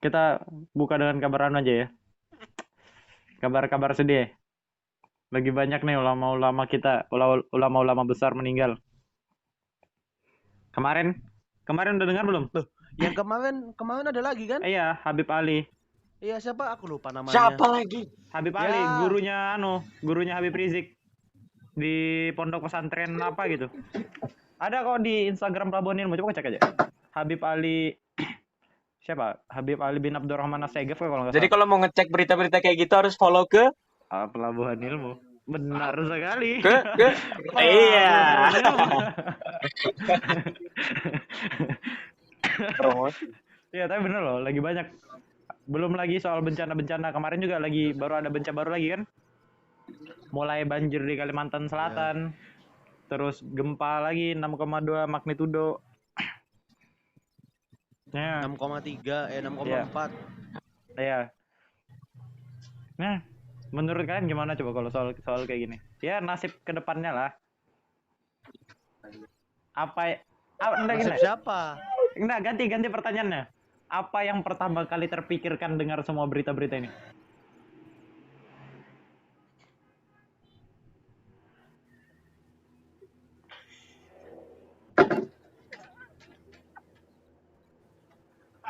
Kita buka dengan kabar anu aja ya. Kabar-kabar sedih. Lagi banyak nih ulama-ulama kita, ulama-ulama besar meninggal. Kemarin, kemarin udah dengar belum? Loh, yang kemarin ada lagi kan? Iya, Habib Ali. Iya, siapa? Aku lupa namanya. Siapa lagi? Habib Ya. Ali, gurunya Habib Rizik di pondok pesantren apa gitu. Ada kok di Instagram Pelabuhan Ilmu, coba cek aja. Habib Ali siapa? Habib Ali bin Abdurrahman Assegaf kalau nggak Jadi salah. kalau mau ngecek berita-berita kayak gitu harus follow ke Pelabuhan Ilmu. Benar sekali. ke iya. Promosi. Iya, tapi bener loh, lagi banyak. Belum lagi soal bencana-bencana. Kemarin juga baru ada bencana baru lagi kan? Mulai banjir di Kalimantan Selatan. Terus gempa lagi 6,2 magnitudo. Ya. 6,3, 6,4. Iya. Nah, menurut kalian gimana coba kalau soal kayak gini? Ya nasib kedepannya lah. Enggak gini. Nasib siapa? Enggak, ganti pertanyaannya. Apa yang pertama kali terpikirkan dengar semua berita-berita ini?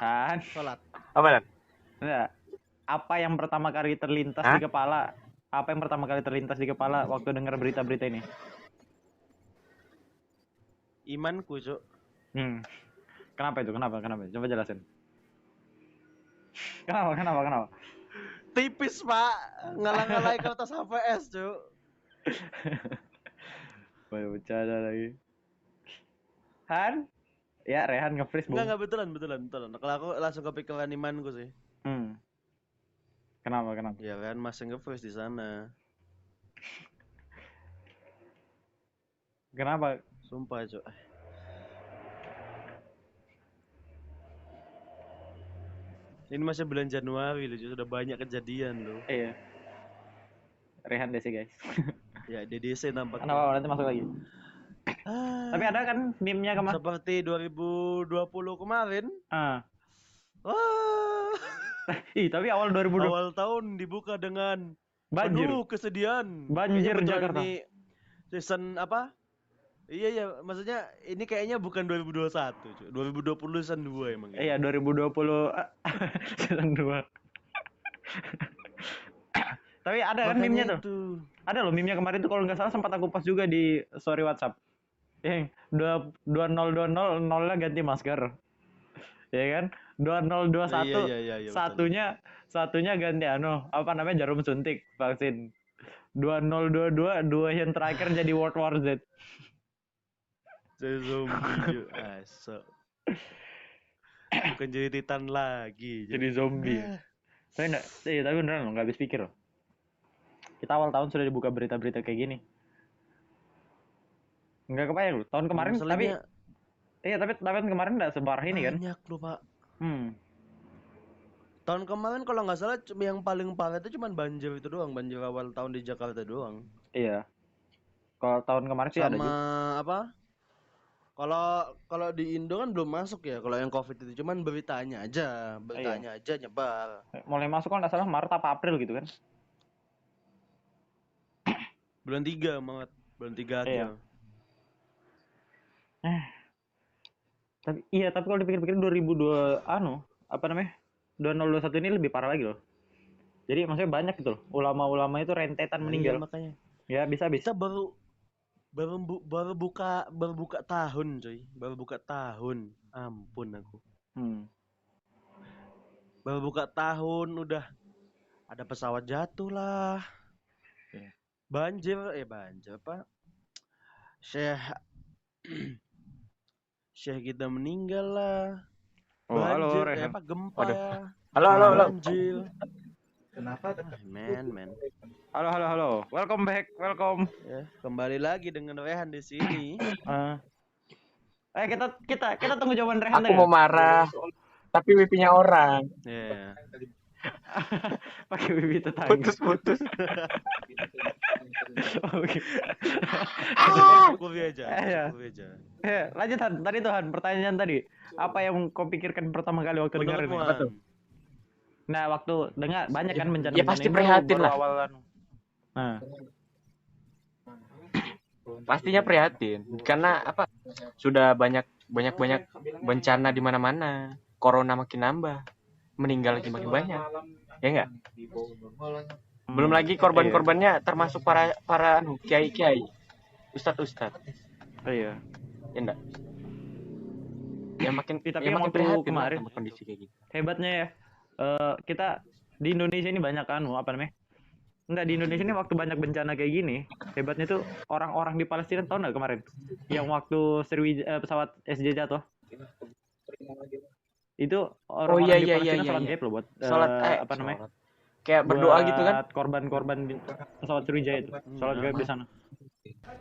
Kan? Sholat. Apa Dan? Enggak. Apa yang pertama kali terlintas Hah? di kepala? Apa yang pertama kali terlintas di kepala waktu dengar berita-berita ini? Imanku, Cuk. Kenapa itu? Kenapa? Coba jelasin. Kenapa? Tipis, Pak. Ngalang-ngalai ke atas HVS, Cuk. Bercanda lagi. Han? Ya, Rehan nge-freeze, Bung. Enggak betulan. Kalau aku langsung kepikiran imanku sih. Kenapa? Ya kan masih nge-freeze di sana. Kenapa? Sumpah, Cuk. Ini masih bulan Januari loh, sudah banyak kejadian loh. Iya. Rehan deh sih, guys. Ya, DDC nampaknya. Kenapa nanti masuk lagi? Tapi ada kan meme-nya kemarin? Seperti 2020 kemarin. Wah. Tapi awal 2020 awal tahun dibuka dengan banjir. penuh kesedihan. Banjir Kayaknya Jakarta. Ini season apa? Iya, maksudnya ini kayaknya bukan 2021, cuy. 2020 season 2 emang. Iya, 2020 season 2. Tapi ada kan meme-nya tuh. Ada loh meme-nya kemarin tuh kalau nggak salah sempat aku post juga di story WhatsApp. Yang 2020 nolnya ganti masker. Ya kan? 2021 Iya, satunya ganti jarum suntik vaksin. 2022 dua yang terakhir jadi World War Z. Jadi zombie asok. Bukan jadi Titan lagi. Jadi zombie. Tapi beneran loh, nggak habis pikir loh. Kita awal tahun sudah dibuka berita-berita kayak gini. Nggak kebayang loh. Tahun kemarin masalahnya, tapi kemarin nggak separah ini kan? banyak loh, Pak. Tahun kemarin kalau nggak salah yang paling parah itu cuma banjir itu doang, banjir awal tahun di Jakarta doang. Iya. Kalau tahun kemarin sih ada juga. Apa? Kalau di Indo kan belum masuk ya, kalau yang Covid itu cuman beritanya aja nyebar. Mulai masuk kan nggak salah Maret apa April gitu kan? Bulan 3 Maret, bulan 3 akhir. Tapi kalau dipikir-pikir 2021 ini lebih parah lagi loh. Jadi maksudnya banyak gitu loh. Ulama-ulama itu rentetan meninggal. Iya, makanya. Ya, bisa. Kita baru buka tahun, coy. Baru buka tahun. Ampun aku. Baru buka tahun udah ada pesawat jatuh lah. Banjir apa? Syekh kita meninggal lah. Banjir, gempa. Halo. Banjir. Kenapa? Men. Halo. Welcome back. Ya, kembali lagi dengan Rehan di sini. Kita tunggu jawaban Rehan. Aku mau marah, tapi wipinya orang. Ya. Pakai wifi tetangga. Putus. Oke. Syukuri aja. Lanjut Han. Tadi tuh Han, pertanyaan tadi. Apa yang kau pikirkan pertama kali waktu dengar ini? Apa tuh? Nah, waktu dengar banyak kan bencana Ya pasti ini prihatin baru lah. awal anu. Nah, Pastinya prihatin karena apa? Sudah banyak bencana di mana-mana. Corona makin nambah, meninggal lagi makin banyak. Ya enggak? Belum lagi korban-korbannya termasuk para kiai-kiai, ustadz-ustadz. iya. Ya enggak? Ya makin Tapi ya yang makin waktu prihatin lah kemarin sama kondisi kayak gitu. hebatnya ya, kita di Indonesia ini banyak anu apa namanya? Enggak, di Indonesia ini waktu banyak bencana kayak gini, hebatnya tuh orang-orang di Palestina, tahu nggak kemarin? Yang waktu pesawat SJ jatuh, itu Oh orang-orang iya di iya iya Palestina iya. sholat iya. gaib loh buat Sholat apa namanya? sholat. Kayak berdoa gitu kan? Buat korban-korban di pesawat Sriwijaya itu, sholat gaib di sana.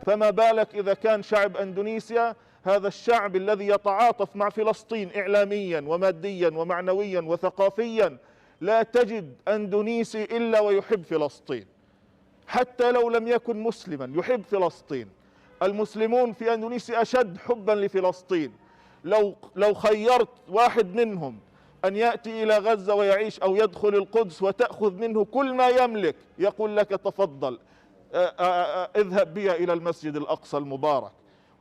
فما بالك إذا كان شعب أندونيسيا هذا الشعب الذي يتعاطف مع فلسطين إعلاميا وماديا ومعنويا وثقافيا. لا تجد أندونيسي إلا ويحب فلسطين، حتى لو لم يكن مسلما يحب فلسطين. المسلمون في أندونيسيا أشد حبا لفلسطين. لو خيرت واحد منهم أن يأتي إلى غزة ويعيش أو يدخل القدس وتأخذ منه كل ما يملك، يقول لك تفضل اذهب بي إلى المسجد الأقصى المبارك.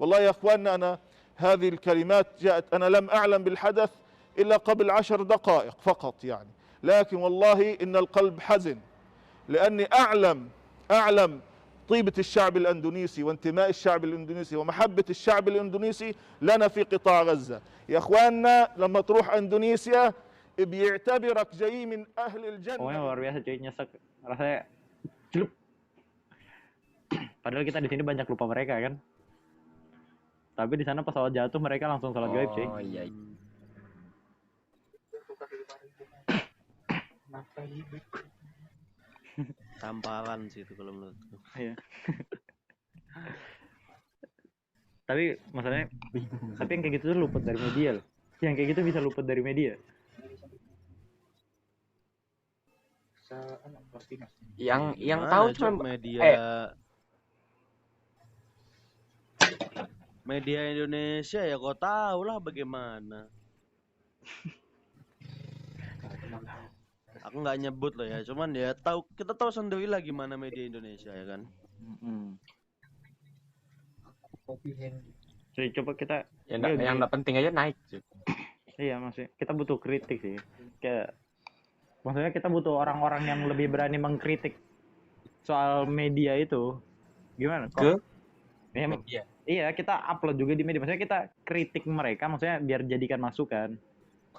والله يا أخواننا، أنا هذه الكلمات جاءت، أنا لم أعلم بالحدث إلا قبل 10 دقائق فقط يعني، لكن والله إن القلب حزن، لأني أعلم طيبة الشعب الأندونيسي وانتماء الشعب الأندونيسي ومحبة الشعب الأندونيسي لنا في قطاع غزة. يا أخواننا لما تروح أندونيسيا بيعتبرك جاي من أهل الجنة. Pokoknya luar biasa cuy, nyesek rasanya celup. Padahal kita di sini banyak lupa mereka kan. Tapi di sana pesawat jatuh mereka langsung sholat gaib cuy. Oh iya. Tamparan sih itu kalau menurutku. Iya. Tapi masalahnya, tapi yang kayak gitu tuh luput dari media loh. Yang kayak gitu bisa luput dari media. Yang Gimana, tahu Cuk? cuma media Indonesia ya kau tahu lah bagaimana. Aku nggak nyebut loh ya, cuman ya kita tahu sendiri lah gimana media Indonesia ya kan. Jadi coba kita yang enggak penting aja naik. iya maksudnya kita butuh kritik sih. Kayak maksudnya kita butuh orang-orang yang lebih berani mengkritik soal media itu. Gimana kok? Ya, Media. iya, kita upload juga di media. Maksudnya kita kritik mereka, maksudnya biar jadikan masukan.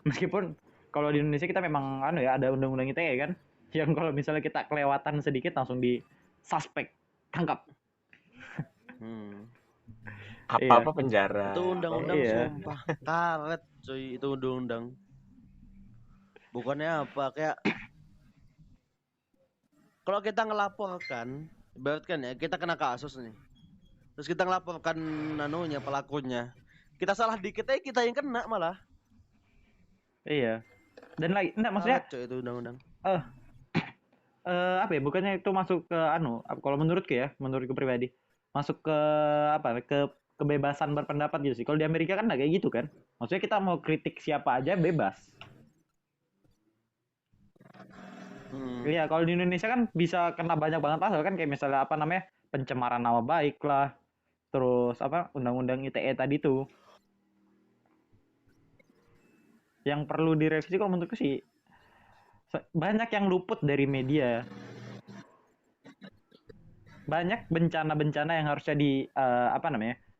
Meskipun kalau di Indonesia kita memang ya ada undang-undang ITE kan, yang kalau misalnya kita kelewatan sedikit langsung di suspek, tangkap. Apa-apa penjara. Itu undang-undang Iya. sumpah karet cuy, itu undang-undang. Bukannya apa kayak kalau kita ngelaporkan, ibarat kan ya kita kena kasus nih. Terus kita ngelaporkan pelakunya. Kita salah dikit aja kita yang kena malah. Iya. Dan lagi enggak maksudnya Karet, cuy, itu undang-undang. apa ya? Bukannya itu masuk ke kalau menurutku ya, menurutku pribadi, masuk ke ke kebebasan berpendapat gitu sih. Kalau di Amerika kan nggak kayak gitu kan. Maksudnya kita mau kritik siapa aja bebas. Iya, kalau di Indonesia kan bisa kena banyak banget pasal kan, kayak misalnya pencemaran nama baik lah, terus undang-undang ITE tadi tuh, yang perlu direvisi kalau menurutku sih banyak yang luput dari media, banyak bencana-bencana yang harusnya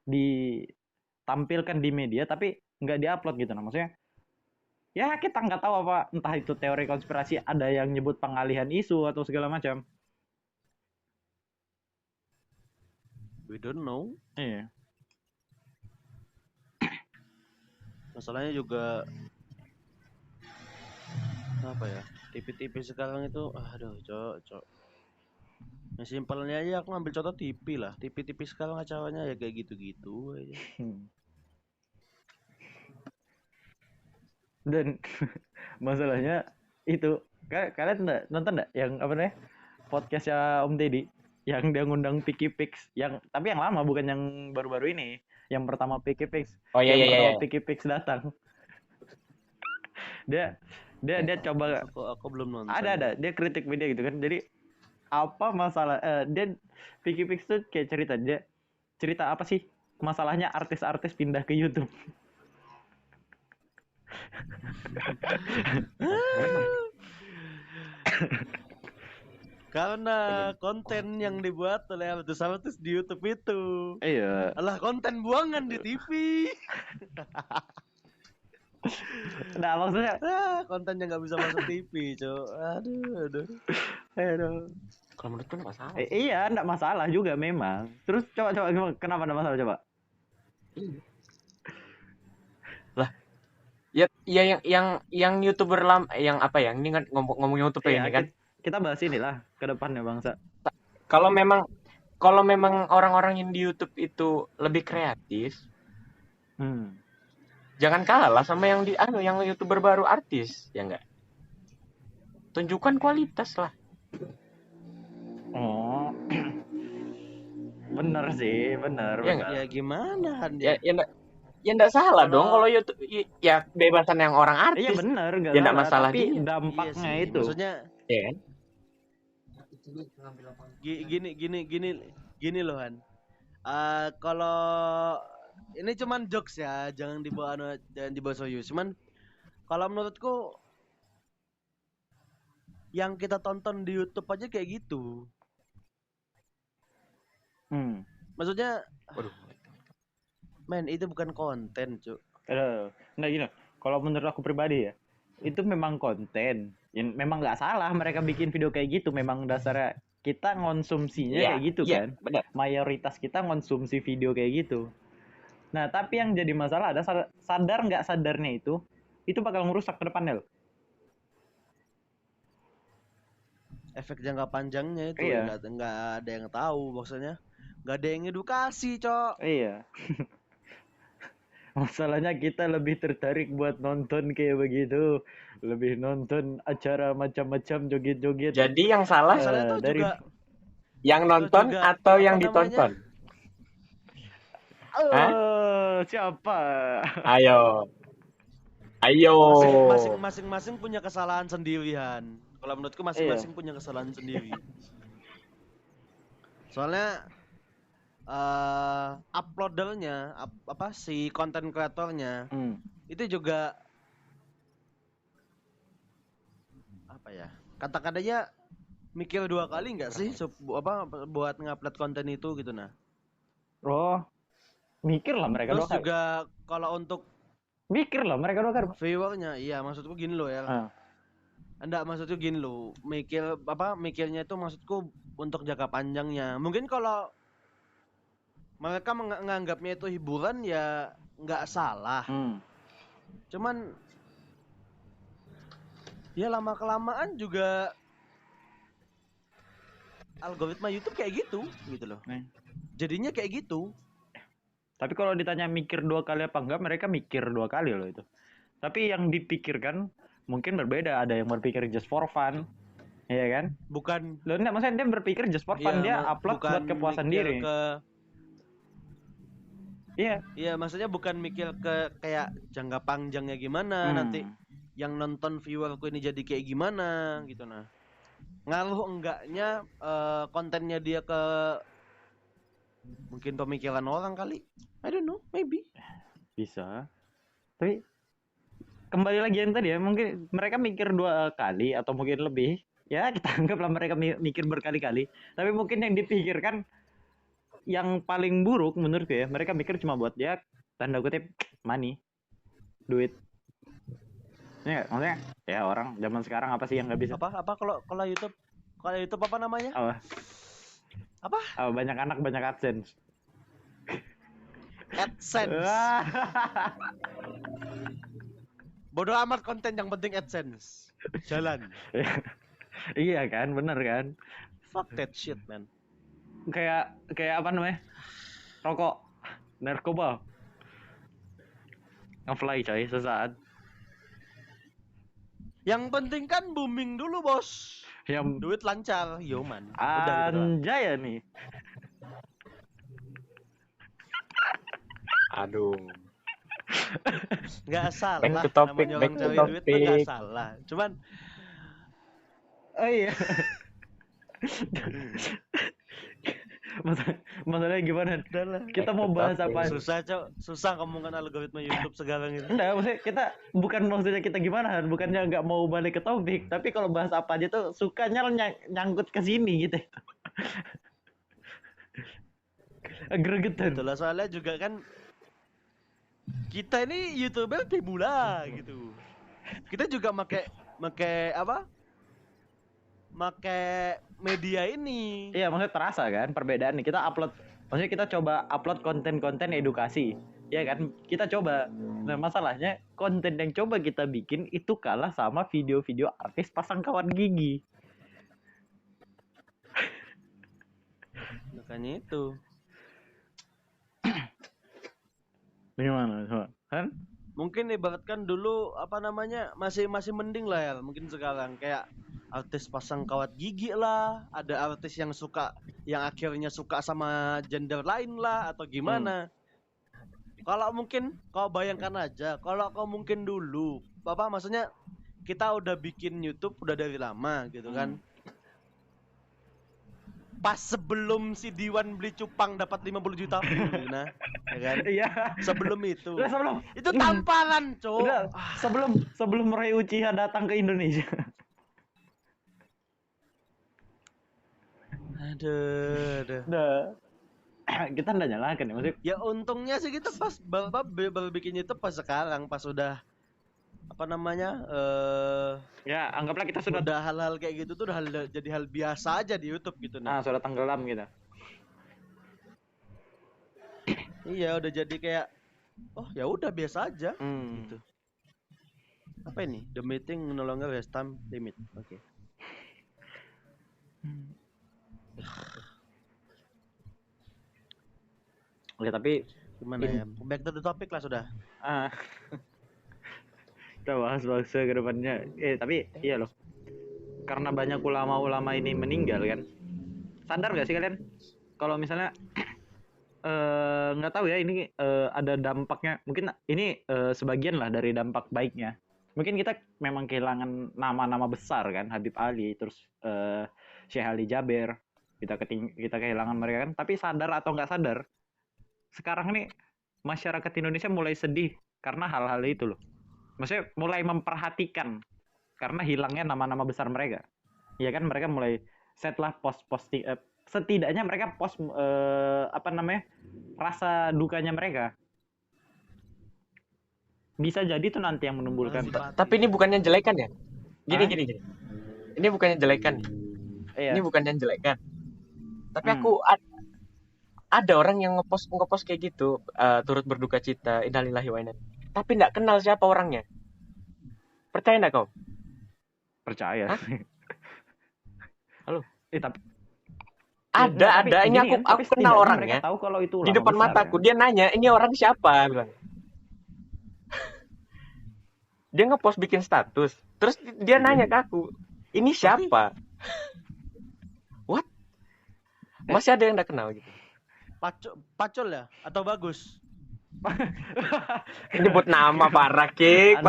ditampilkan di media tapi nggak diupload gitu, maksudnya. Ya kita nggak tahu entah itu teori konspirasi, ada yang nyebut pengalihan isu atau segala macam. We don't know. Iya. Masalahnya juga apa ya? TV sekarang itu cok. Yang simpelnya aja aku ngambil contoh TV lah. TV sekarang acaranya ya kayak gitu-gitu aja. Dan masalahnya itu kalian nonton yang podcastnya Om Deddy yang dia ngundang Picky Pix, tapi yang lama bukan yang baru-baru ini, yang pertama Picky Pix. Oh iya. Picky Pix datang. Dia Dia coba Aku belum nonton. ada dia kritik media gitu kan. Jadi apa masalah dia Vicky Fix tuh kayak cerita apa sih masalahnya artis-artis pindah ke YouTube. Karena konten yang dibuat oleh artis-artis di YouTube itu Iya. adalah konten buangan di TV. Nah maksudnya Konten yang nggak bisa masuk TV, Cok. Aduh. Kalau menurutku nggak masalah. iya enggak masalah juga memang. Terus coba gimana? Kenapa enggak masalah coba? Ya yang YouTuber yang apa ya? Ini kan ngomong YouTube Iya, ini kan. kita bahas inilah ke depannya bangsa. Kalau memang orang-orang yang di YouTube itu lebih kreatif, jangan kalah lah sama yang yang YouTuber baru artis, ya enggak? Tunjukkan kualitas lah. Oh. Bener sih, bener. Iya bener. Ya gimana Han? Ya enggak salah Kalau- dong kalau YouTube ya bebasan yang orang artis. Iya bener, enggak Ya, nggak masalah tapi dia. dampaknya Iya sih. itu. Maksudnya Ya kan? gini loh Han. Kalau ini cuman jokes ya, jangan dibawa serius. Cuman kalau menurutku yang kita tonton di YouTube aja kayak gitu. Maksudnya, Waduh. men itu bukan konten, Cuk. Nggak gini. Kalau menurut aku pribadi ya, itu memang konten. Ya, memang nggak salah mereka bikin video kayak gitu. Memang dasarnya kita ngonsumsinya Iya, kayak gitu iya, kan. benar. Mayoritas kita ngonsumsi video kayak gitu. Nah, tapi yang jadi masalah ada sadar nggak sadarnya itu bakal ngerusak ke depannya loh. Efek jangka panjangnya itu Iya. nggak ada yang tahu, maksudnya nggak ada yang edukasi, Cok. Iya. Masalahnya kita lebih tertarik buat nonton kayak begitu. Lebih nonton acara macam-macam joget-joget. Jadi yang salah Masalahnya itu dari- juga yang nonton juga, atau apa yang namanya? ditonton? Siapa? Ayo. Masing-masing punya kesalahan sendirian. Kalau menurutku masing-masing punya kesalahan sendiri. Soalnya uploadernya, si konten kreatornya itu juga apa ya? Kata-katanya mikir 2 kali nggak sih buat ngupload konten itu gitu nah. Oh, mikir lah mereka Terus dua kali. juga kalau untuk Mikir lah mereka dua kali. viewernya, iya maksudku gini loh ya. Enggak, maksudku gini loh, mikirnya itu maksudku untuk jangka panjangnya. Mungkin kalau mereka menganggapnya itu hiburan ya nggak salah. Cuman ya lama kelamaan juga algoritma YouTube kayak gitu loh. Jadinya kayak gitu. Tapi kalau ditanya mikir 2 kali apa enggak, mereka mikir 2 kali loh itu. Tapi yang dipikirkan mungkin berbeda. Ada yang berpikir just for fun, iya kan? Bukan. Loh enggak, maksudnya dia berpikir just for fun, dia upload buat kepuasan diri. Iya, maksudnya bukan mikir ke kayak jangka panjangnya gimana, nanti yang nonton viewerku ini jadi kayak gimana gitu nah. Ngaruh enggaknya kontennya dia ke mungkin pemikiran orang kali. I don't know, maybe. Bisa. Tapi kembali lagi yang tadi ya, mungkin mereka mikir 2 kali atau mungkin lebih. Ya, kita anggaplah mereka mikir berkali-kali. Tapi mungkin yang dipikirkan yang paling buruk menurutku ya, mereka mikir cuma buat ya tanda kutip money, duit. Ya, maksudnya ya orang zaman sekarang apa sih yang nggak bisa? Apa kalau YouTube apa namanya? Apa? Banyak anak banyak AdSense. AdSense. Bodoh amat konten, yang penting AdSense. Jalan. Iya kan, bener kan? Fuck that shit, man. Kayak apa namanya? Rokok, narkoba. Nge-fly coy sesaat. Yang penting kan booming dulu, Bos. Yang Duit lancar, yo man. Udah gitu doang. anjay ya nih. Aduh. Nggak salah, Back to topic, namanya back orang to cari duit tuh nggak topic. salah. Cuman Oh iya. Masalahnya gimana? udahlah. Kita mau bahas apa? Susah, Cok. Susah ngomongin algoritma YouTube sekarang itu. Enggak, maksudnya kita bukan maksudnya kita gimana, Han. Bukannya nggak mau balik ke topik, tapi kalau bahas apa aja tuh sukanya nyangkut ke sini gitu. Gregetan. Itulah soalnya juga kan kita ini YouTuber pemula gitu. Kita juga make apa? Make media ini. Iya, maksudnya terasa kan perbedaan nih. Kita upload, maksudnya kita coba upload konten-konten edukasi. Ya kan, kita coba. Nah, masalahnya konten yang coba kita bikin itu kalah sama video-video artis pasang kawat gigi. Makanya itu. Gimana, kan? Mungkin ibaratkan dulu apa namanya masih mending lah ya. Mungkin sekarang kayak artis pasang kawat gigi lah, ada artis yang akhirnya suka sama gender lain lah atau gimana. Kalau mungkin kau bayangkan aja, kalau kau mungkin dulu, maksudnya kita udah bikin YouTube udah dari lama gitu kan. Pas sebelum si Diwan beli cupang dapat 50 juta view, nah, ya kan? Iya. Sebelum itu. Udah sebelum Itu tamparan, Cok. udah sebelum Roy Uchiha datang ke Indonesia. Aduh. Udah. Kita nggak nyalakan ya, maksudnya. Ya untungnya sih kita pas baru bikin YouTube pas sekarang, pas udah apa namanya Ya, anggaplah kita sudah udah hal-hal kayak gitu tuh udah jadi hal biasa aja di YouTube gitu nah. sudah tenggelam gitu. Iya, udah jadi kayak oh ya udah biasa aja gitu. Apa ini? The meeting no longer has time limit. Oke. Oke, tapi Gimana ya? Back to the topic lah sudah. kita bahas bangsa ke depannya. Tapi iya loh. Karena banyak ulama-ulama ini meninggal kan. Sadar gak sih kalian? Kalau misalnya nggak tahu ya ini ada dampaknya. Mungkin ini sebagian lah dari dampak baiknya. Mungkin kita memang kehilangan nama-nama besar kan, Habib Ali, terus Syekh Ali Jaber. Kita kehilangan mereka kan. Tapi sadar atau nggak sadar, sekarang nih masyarakat Indonesia mulai sedih karena hal-hal itu loh. Maksudnya mulai memperhatikan karena hilangnya nama-nama besar mereka. Ya kan, mereka mulai set lah posting, setidaknya mereka post rasa dukanya mereka. Bisa jadi tuh nanti yang menimbulkan. Tapi ini bukannya jelekan ya? Gini. Ini bukannya jelekan. Iya. Ini bukannya jelekan. Tapi aku ada orang yang ngepost kayak gitu, turut berduka cita, innalillahi wa inna. Tapi nggak kenal siapa orangnya. Percaya nggak kau? Percaya. Halo. Tapi ada. Ini aku kenal orangnya. Tahu kalau itu di depan mataku. Dia nanya, ini orang siapa? Bilang. Dia ngepost bikin status. Terus dia nanya ke aku, ini siapa? What? Masih ada yang nggak kenal gitu. Pacul ya? Atau bagus? Nyebut nama parah Kik.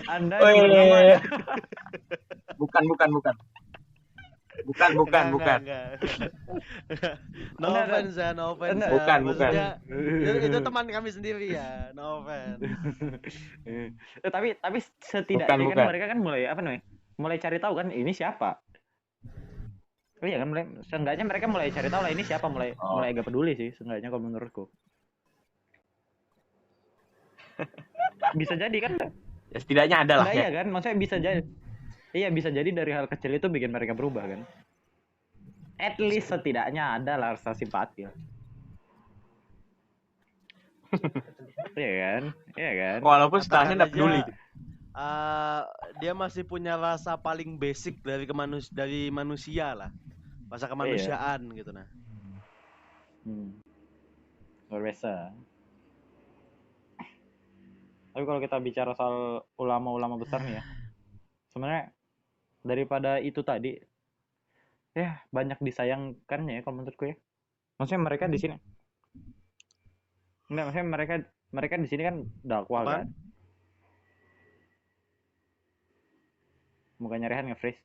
Anda Bukan. Enggak. No offense ya, no offense. Bukan. Itu teman kami sendiri ya, no offense. Tapi setidaknya Bukan. kan mereka kan mulai cari tahu kan ini siapa. Oh iya kan, seenggaknya mereka mulai cari tahu lah ini siapa, mulai agak peduli sih seenggaknya kalau menurutku. Bisa jadi kan? Ya setidaknya ada lah ya. Iya kan, maksudnya bisa jadi. Iya, bisa jadi dari hal kecil itu bikin mereka berubah kan. At least setidaknya ada lah rasa simpati lah. Iya kan? Walaupun setelahnya nggak peduli. Dia masih punya rasa paling basic dari manusia lah, rasa kemanusiaan gitu nah. Luar biasa. Tapi kalau kita bicara soal ulama-ulama besar nih ya, sebenarnya daripada itu tadi, ya banyak disayangkannya ya kalau menurutku ya. Maksudnya mereka di sini, maksudnya mereka di sini kan dakwah Apaan? kan. Mukanya Rehan nge-freeze.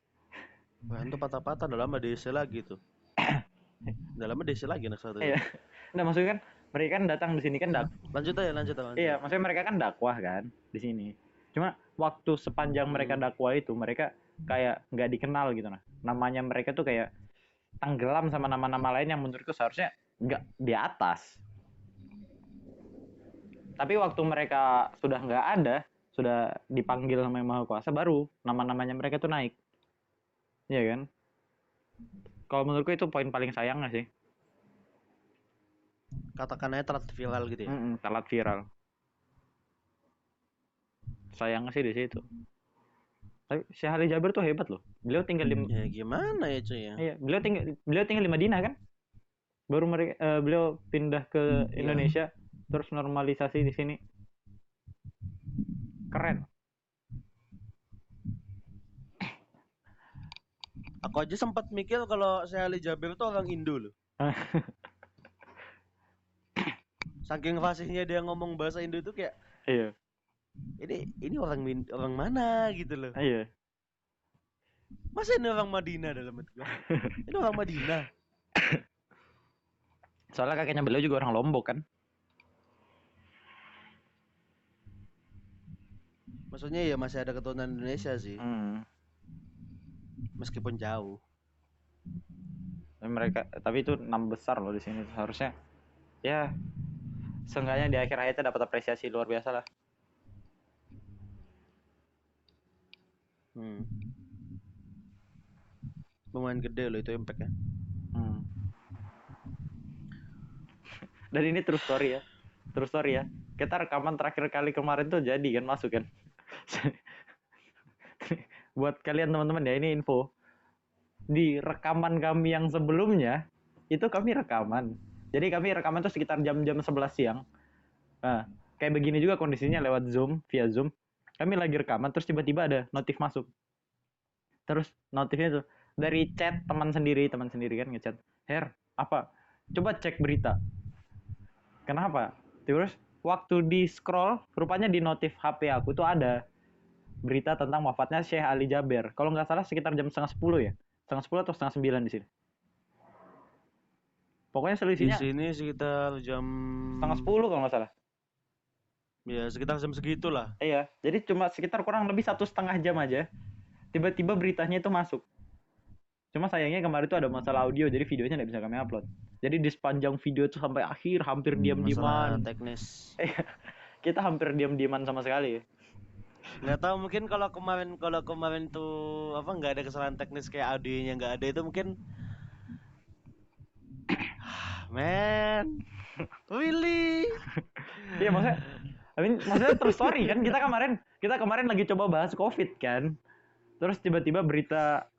Wah, itu patah-patah udah lama DC lagi tuh. Udah lama DC lagi anak satu. Iya. Nah, maksudnya kan mereka kan datang di sini kan Lanjut aja, lanjut. iya, maksudnya mereka kan dakwah kan di sini. Cuma waktu sepanjang mereka dakwah itu mereka kayak nggak dikenal gitu nah. Namanya mereka tuh kayak tenggelam sama nama-nama lain yang menurutku seharusnya nggak di atas. Tapi waktu mereka sudah nggak ada, sudah dipanggil sama Yang Maha Kuasa, baru nama-namanya mereka tuh naik. Iya kan? Kalau menurutku itu poin paling sayangnya sih. Katakan aja telat viral gitu ya. Telat viral. Sayangnya sih di situ. Tapi Syekh Ali Jabir tuh hebat loh. Beliau tinggal di Ya gimana ya cuy ya? Iya, beliau tinggal di Madinah kan? Baru beliau pindah ke Indonesia, terus normalisasi di sini. Keren. Aku aja sempat mikir kalau Syekh Ali Jabir itu orang Indo loh. Saking fasihnya dia ngomong bahasa Indo itu kayak Iya. ini orang mana gitu loh. Iya. Masa ini orang Madinah dalam hati gua? Ini orang Madinah. Soalnya kakeknya beliau juga orang Lombok kan? Maksudnya ya masih ada keturunan Indonesia sih. Meskipun jauh. Tapi itu 6 besar loh di sini. Harusnya ya seenggaknya di akhir hayatnya dapat apresiasi luar biasa lah. Lumayan gede loh itu impact-nya. Dan ini true story ya. Kita rekaman terakhir kali kemarin tuh jadi kan masuk kan. Buat kalian teman-teman ya, ini info. Di rekaman kami yang sebelumnya itu kami rekaman. Jadi kami rekaman tuh sekitar jam-jam 11 siang. Nah, kayak begini juga kondisinya lewat via Zoom. Kami lagi rekaman terus tiba-tiba ada notif masuk. Terus notifnya tuh dari chat teman sendiri kan ngechat. Her, apa? Coba cek berita. Kenapa? Terus waktu di scroll, rupanya di notif HP aku tuh ada berita tentang wafatnya Syekh Ali Jabir. Kalau nggak salah sekitar jam 9:30 ya. 9:30 atau 8:30 di sini. Pokoknya selisihnya. Di sini sekitar jam 9:30 kalau nggak salah. Ya sekitar jam segitulah. Iya, jadi cuma sekitar kurang lebih 1,5 jam aja. Tiba-tiba beritanya itu masuk. Cuma sayangnya kemarin itu ada masalah audio, jadi videonya nggak bisa kami upload. Jadi di sepanjang video itu sampai akhir hampir diam-diaman. Teknis. Kita hampir diam-diaman sama sekali. Nggak tahu, mungkin kalau kemarin tuh apa nggak ada kesalahan teknis kayak audionya nggak ada, itu mungkin man really. Iya, maksudnya terus story kan, kita kemarin lagi coba bahas COVID kan. Terus tiba-tiba berita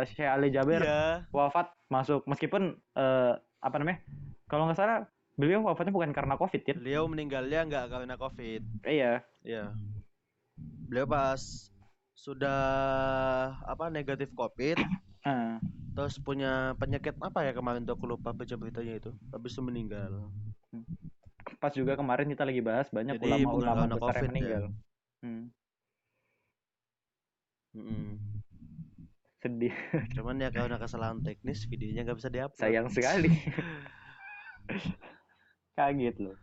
Syekh Ali Jabir wafat masuk, meskipun apa namanya? Kalau nggak salah beliau wafatnya bukan karena COVID kan? Beliau meninggalnya nggak karena COVID. Iya. Beliau pas sudah negatif COVID, terus punya penyakit apa ya kemarin tuh aku lupa baca beritanya itu, habis itu meninggal. Pas juga kemarin kita lagi bahas banyak ulama-ulama besar yang meninggal. Sedih. Cuman ya karena kesalahan teknis videonya nggak bisa diupload. Sayang sekali. Kaget loh.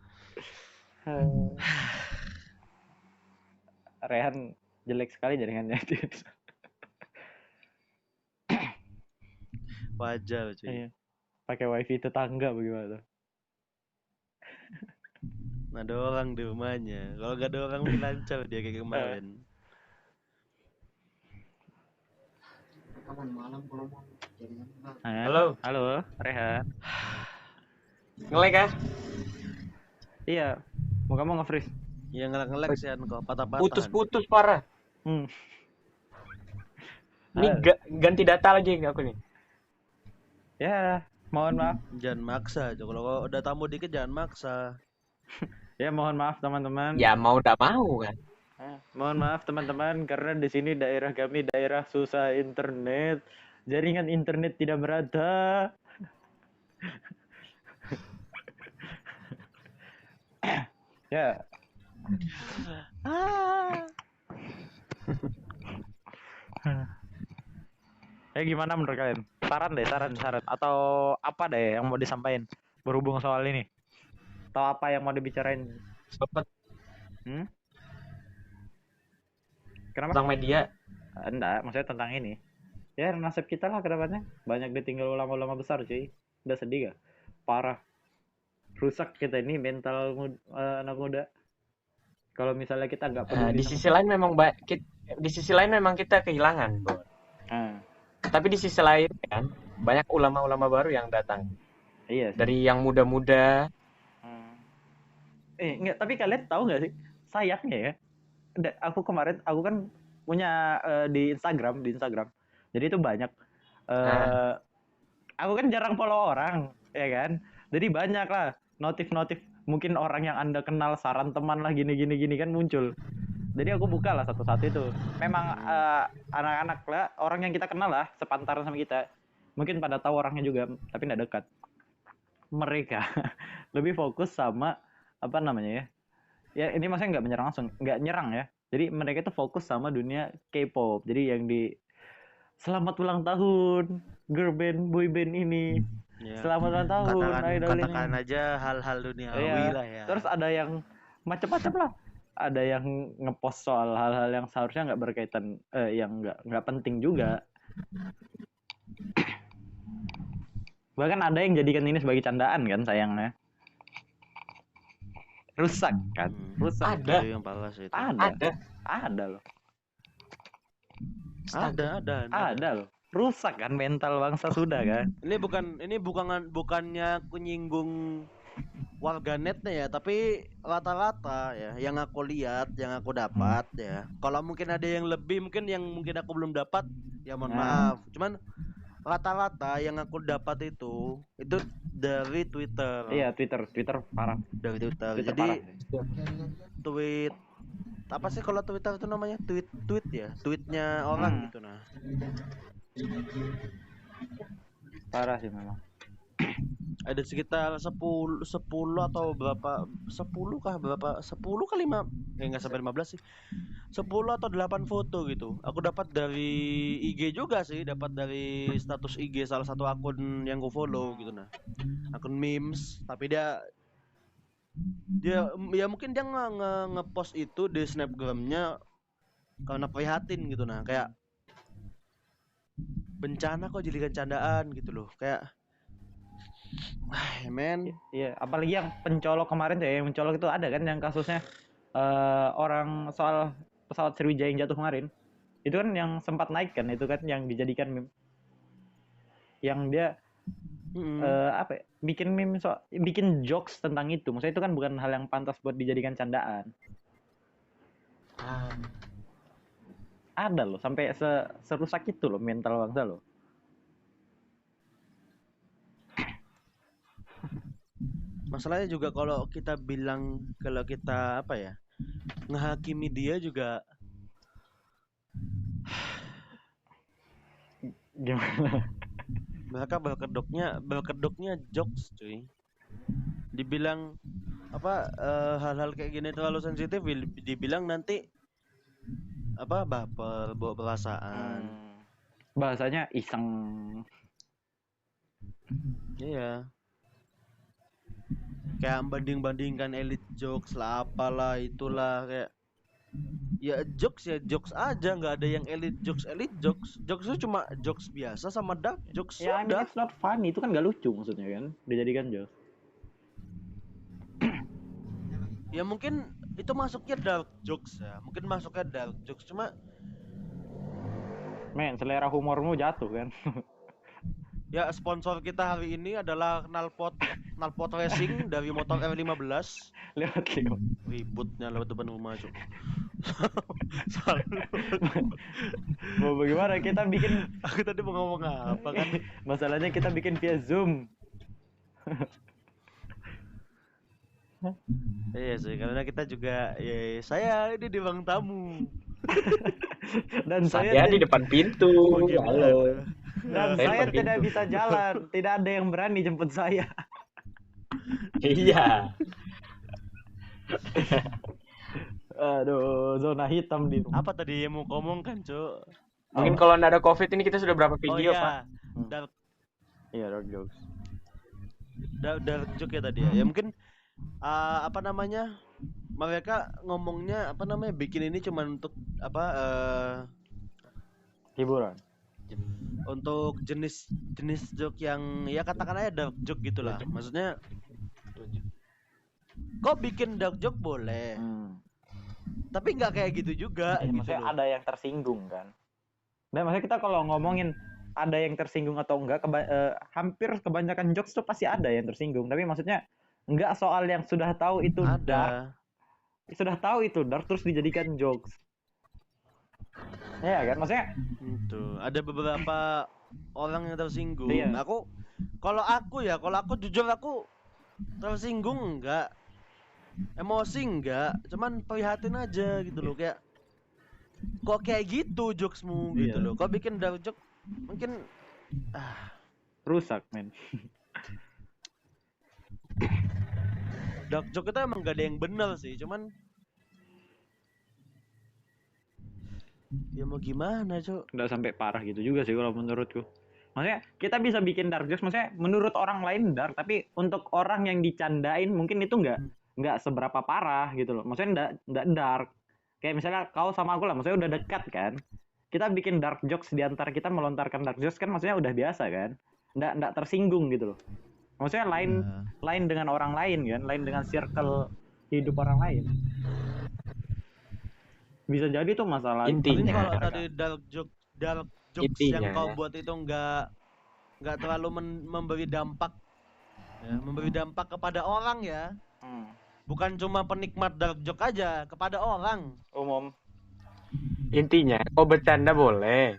Rehan jelek sekali jaringannya. Wajar cuy. Iya. Pakai wifi tetangga bagaimana? Ada orang di rumahnya. Kalau nggak ada orang mungkin lancar dia kayak kemarin. Halo, Rehan. Nge-lag kah? Iya. Mau kamu nge-freeze? Iya nge-lag sih kok, patah-patah. Putus-putus parah. Ini ganti data lagi aku nih. Ya, mohon maaf. Jangan maksa, kalau udah tamu dikit jangan maksa. Ya, mohon maaf teman-teman. Ya mau udah mau kan. Mohon maaf teman-teman, karena di sini daerah kami daerah susah internet, jaringan internet tidak merata. Ya, Ah. Gimana menurut kalian? Saran atau apa deh yang mau disampaikan berhubung soal ini? Atau apa yang mau dibicarain? Sempet Kenapa? tentang media. Enggak, maksudnya tentang ini. Ya nasib kita lah ke depannya. Banyak ditinggal ulama-ulama besar cuy. Udah sedih gak? Parah. Rusak kita ini mental anak muda. Kalau misalnya kita nggak peduli Di sisi lain memang di sisi lain memang kita kehilangan, Bro. Tapi di sisi lain kan banyak ulama-ulama baru yang datang. Iya sih. Dari yang muda-muda. Enggak, tapi kalian tahu nggak sih? Sayangnya ya. Aku kan punya di Instagram. Jadi itu banyak. Aku kan jarang follow orang, ya kan? Jadi banyak lah notif mungkin orang yang Anda kenal, saran teman lah gini kan muncul. Jadi aku buka lah satu-satu itu. Memang anak-anak lah, orang yang kita kenal lah, sepantaran sama kita. Mungkin pada tahu orangnya juga, tapi nggak dekat. Mereka lebih fokus sama apa namanya ya? Ya ini maksudnya nggak menyerang langsung, nggak nyerang ya. Jadi mereka itu fokus sama dunia K-pop. Jadi yang di selamat ulang tahun girl band, boy band ini. Ya. Selamat ulang tahun idol ini. Katakan aja hal-hal duniawi lah ya. Terus ada yang macam-macam lah. Ada yang ngepost soal hal-hal yang seharusnya nggak berkaitan, yang nggak penting juga. Bahkan ada yang jadikan ini sebagai candaan kan sayangnya. Rusak kan? Rusak. Ada yang balas itu. Ada loh. Ada loh. Rusak kan mental bangsa sudah kan. Ini bukannya aku nyinggung warganetnya ya, tapi rata-rata ya yang aku lihat, yang aku dapat ya. Kalau mungkin ada yang lebih, mungkin aku belum dapat, ya mohon maaf. Cuman rata-rata yang aku dapat itu dari Twitter. Iya, Twitter parah. Dari Twitter. Jadi parah. Tweet apa sih kalau Twitter itu namanya? Tweet ya, tweetnya orang gitu nah. Parah sih memang. Ada sekitar 10 atau berapa? 10 kah berapa? 10 kali 5. Enggak sampai 15 sih. 10 atau 8 foto gitu. Aku dapat dari IG juga sih, dapat dari status IG salah satu akun yang gue follow gitu nah. Akun memes, tapi dia ya mungkin dia nge-post itu di Snapgram-nya karena prihatin gitu nah, kayak bencana kok jadikan candaan gitu loh, kayak men. Iya, apalagi yang pencolok kemarin tuh ya, yang mencolok itu ada kan yang kasusnya orang soal pesawat Sriwijaya yang jatuh kemarin. Itu kan yang sempat naik kan, itu kan yang dijadikan meme. Yang dia bikin meme bikin jokes tentang itu. Maksudnya itu kan bukan hal yang pantas buat dijadikan candaan. Ada loh, sampai serusak itu loh mental bangsa loh. Masalahnya juga kalau kita apa ya, ngehakimi dia juga gimana? Mereka berkedoknya jokes cuy. Dibilang apa hal-hal kayak gini terlalu sensitif, dibilang nanti apa baper, bawa perasaan. Bahasanya iseng. Iya. Kayak banding-bandingkan elite jokes lah, apalah itulah, kayak ya jokes aja, nggak ada yang elite jokes itu cuma jokes biasa sama dark jokes. Ya, I mean, it's not funny, itu kan nggak lucu maksudnya kan, dijadikan jokes. Ya mungkin itu masuknya dark jokes ya, cuma selera humormu jatuh kan. Ya sponsor kita hari ini adalah knalpot racing dari motor R15. Lewat ributnya lewat depan rumah cuk. Mau bagaimana kita bikin? Aku tadi mau ngomong apa kan? Masalahnya kita bikin via Zoom. Iya sih, karena kita juga saya ini di ruang tamu. Dan saya di depan pintu. Halo. Dan saya tidak bisa jalan, tidak ada yang berani jemput saya. Iya. Aduh, zona hitam di rumah. Apa tadi yang mau ngomong kan, Cuk? Mungkin kalau nggak ada COVID ini kita sudah berapa Oh video, Pak? iya, dark Iya, dark jokes. dark joke ya tadi ya. Ya mungkin apa namanya? Mereka ngomongnya apa namanya? Bikin ini cuma untuk apa Hiburan. untuk jenis joke yang ya katakan aja dark joke gitulah. Maksudnya kok bikin dark joke boleh, tapi nggak kayak gitu juga. Ya, gitu maksudnya loh. ada yang tersinggung kan. Dan maksudnya kita kalau ngomongin ada yang tersinggung atau enggak, hampir kebanyakan jokes tuh pasti ada yang tersinggung. Tapi maksudnya enggak soal yang sudah tahu itu dark, Ada. sudah tahu itu dark terus dijadikan jokes. Ya kan, maksudnya Tuh, ada beberapa orang yang tersinggung. Iya. Kalau aku jujur aku tersinggung enggak, emosi enggak, cuman prihatin aja gitu loh, kayak kok kayak gitu jokesmu gitu Iya. loh. Kok bikin dark joke mungkin rusak, men. dark joke itu emang gak ada yang bener sih, cuman ya mau gimana, Cuk? Enggak sampai parah gitu juga sih kalau menurutku. Maksudnya kita bisa bikin dark jokes, maksudnya menurut orang lain dark, tapi untuk orang yang dicandain mungkin itu nggak seberapa parah gitu loh. Maksudnya nggak dark. Kayak misalnya kau sama aku lah, maksudnya udah dekat kan. Kita bikin dark jokes di antara kita melontarkan dark jokes kan maksudnya udah biasa kan. Nggak tersinggung gitu loh. Maksudnya lain dengan orang lain kan, lain dengan circle hidup orang lain. Bisa jadi tuh masalah. Tapi Intinya. kalau tadi dark jokes yang Intinya. kau buat itu nggak terlalu memberi dampak, ya, memberi dampak kepada orang ya. Bukan cuma penikmat dark joke aja, kepada orang Umum. Intinya, kau bercanda boleh,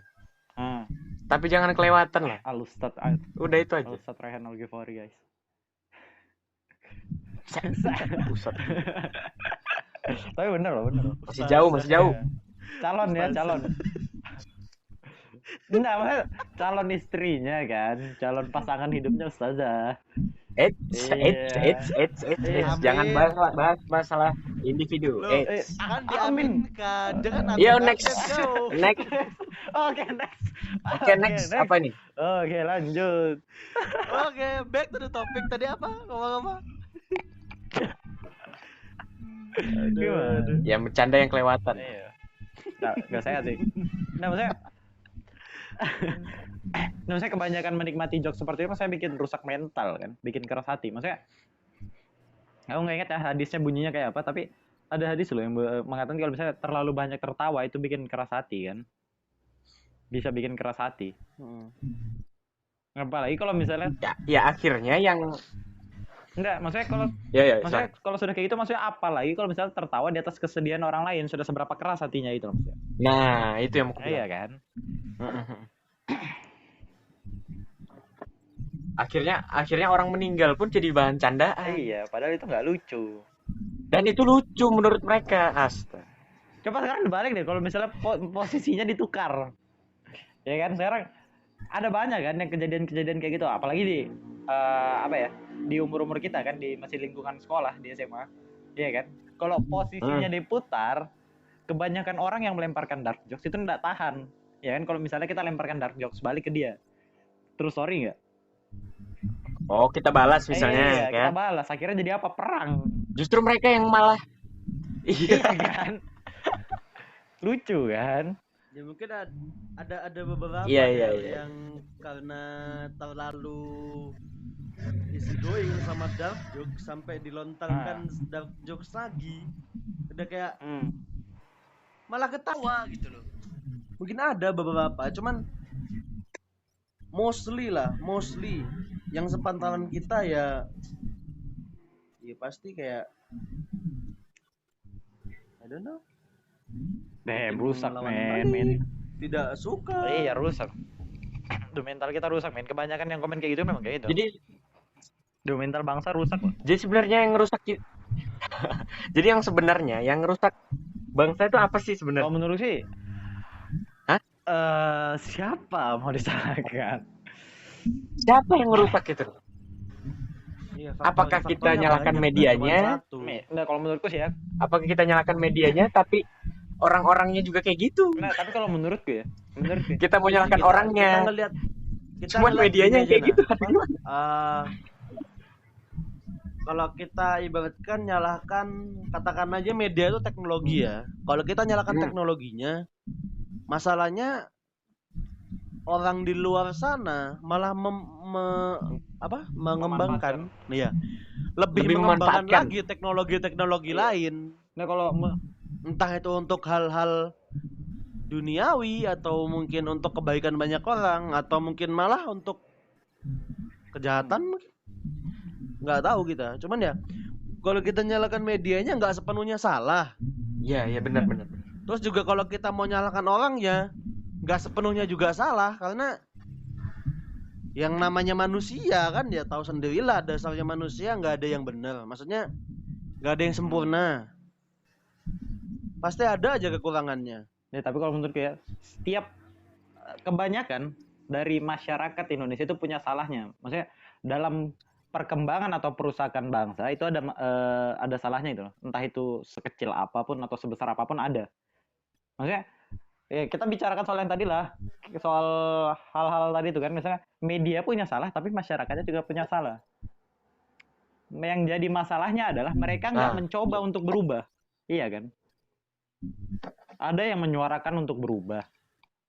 tapi jangan kelewatan lah. Alustad. Udah itu aja. Alustad Rehan Al-Ghifari, guys. Pusat. Tapi bener loh. Masih jauh. Calon ya, calon. Enggak, maksudnya calon istrinya kan, calon pasangan hidupnya ustazah. Jangan bahas masalah individu. Loh, kan diaminkan, jangan Yo, amin. next. Next. Oke, next. Oke, next. Apa nih? Oke, lanjut. Oke, back to the topic tadi apa? Ngomong apa? Gimana? Ya bercanda yang kelewatan. Iya. Nggak saya sih. Nah, maksudnya kebanyakan menikmati jokes seperti itu saya bikin rusak mental kan, bikin keras hati. Maksudnya aku nggak ingat ya hadisnya bunyinya kayak apa, tapi ada hadis loh yang mengatakan kalau misalnya terlalu banyak tertawa itu bikin keras hati kan, bisa bikin keras hati. Apalagi kalau misalnya Ya akhirnya yang enggak, maksudnya kalau maksudnya kalau sudah kayak gitu, maksudnya apalagi kalau misalnya tertawa di atas kesedihan orang lain, sudah seberapa keras hatinya itu maksudnya. nah itu yang mau aku Iya bilang. kan. Akhirnya orang meninggal pun jadi bahan candaan. Iya, padahal itu nggak lucu. Dan itu lucu menurut mereka. Astaga. Coba sekarang dibalik deh, kalau misalnya posisinya ditukar, ya kan, sekarang ada banyak kan yang kejadian-kejadian kayak gitu, apalagi di di umur kita kan, di masih lingkungan sekolah di SMA, ya kan. Kalau posisinya diputar, kebanyakan orang yang melemparkan dark jokes itu nggak tahan, ya kan. Kalau misalnya kita lemparkan dark jokes balik ke dia, terus sorry nggak? Oh, kita balas misalnya, Iya, kan? kita balas, akhirnya jadi apa? Perang. Justru mereka yang malah Iya kan. Lucu kan. Ya mungkin ada beberapa Iya. yang karena terlalu easy going sama dark jokes sampai dilontarkan dark jokes lagi, udah kayak malah ketawa gitu loh. Mungkin ada beberapa, cuman mostly yang sepantaran kita ya pasti kayak I don't know, Rusak melawan men. tidak suka. Iya, rusak. Duh, mental kita rusak men. Kebanyakan yang komen kayak gitu memang kayak gitu. Duh, mental bangsa rusak loh. Jadi sebenarnya yang ngerusak jadi yang sebenarnya yang ngerusak bangsa itu apa sih sebenarnya? Kalau menurut sih, Hah? Siapa mau disalahkan? Siapa yang ngerusak itu? Iya, Apakah kita faktornya nyalakan banyak, bukan medianya? cuma satu. Nah, kalau menurutku sih ya. Apakah kita nyalakan medianya tapi orang-orangnya juga kayak gitu? Nah, tapi kalau menurutku ya, menurutku Kita mau nyalakan Kita orangnya. ngelihat Cuman ngelihat medianya gini kayak aja, gitu. Nah. Kalau kita ibaratkan nyalahkan, katakan aja media itu teknologi ya. Kalau kita nyalakan teknologinya, masalahnya orang di luar sana malah mengembangkan, ya, lebih mengembangkan memanfaatkan. lagi teknologi-teknologi lain. Nah, kalau Entah itu untuk hal-hal duniawi atau mungkin untuk kebaikan banyak orang atau mungkin malah untuk kejahatan mungkin. Nggak tahu kita. Cuman ya kalau kita nyalakan medianya nggak sepenuhnya salah. Iya, benar. Terus juga kalau kita mau nyalakan orangnya nggak sepenuhnya juga salah, karena yang namanya manusia kan ya tahu sendirilah, dasarnya manusia nggak ada yang benar. Maksudnya nggak ada yang sempurna. Pasti ada aja kekurangannya. ya, tapi kalau menurutku ya, setiap kebanyakan dari masyarakat Indonesia itu punya salahnya. Maksudnya dalam perkembangan atau perusahaan bangsa itu ada salahnya itu, entah itu sekecil apapun atau sebesar apapun ada. Maksudnya ya kita bicarakan soal yang tadi lah, soal hal-hal tadi itu kan, misalnya media punya salah tapi masyarakatnya juga punya salah. Yang jadi masalahnya adalah mereka nggak mencoba untuk berubah, iya kan? Ada yang menyuarakan untuk berubah,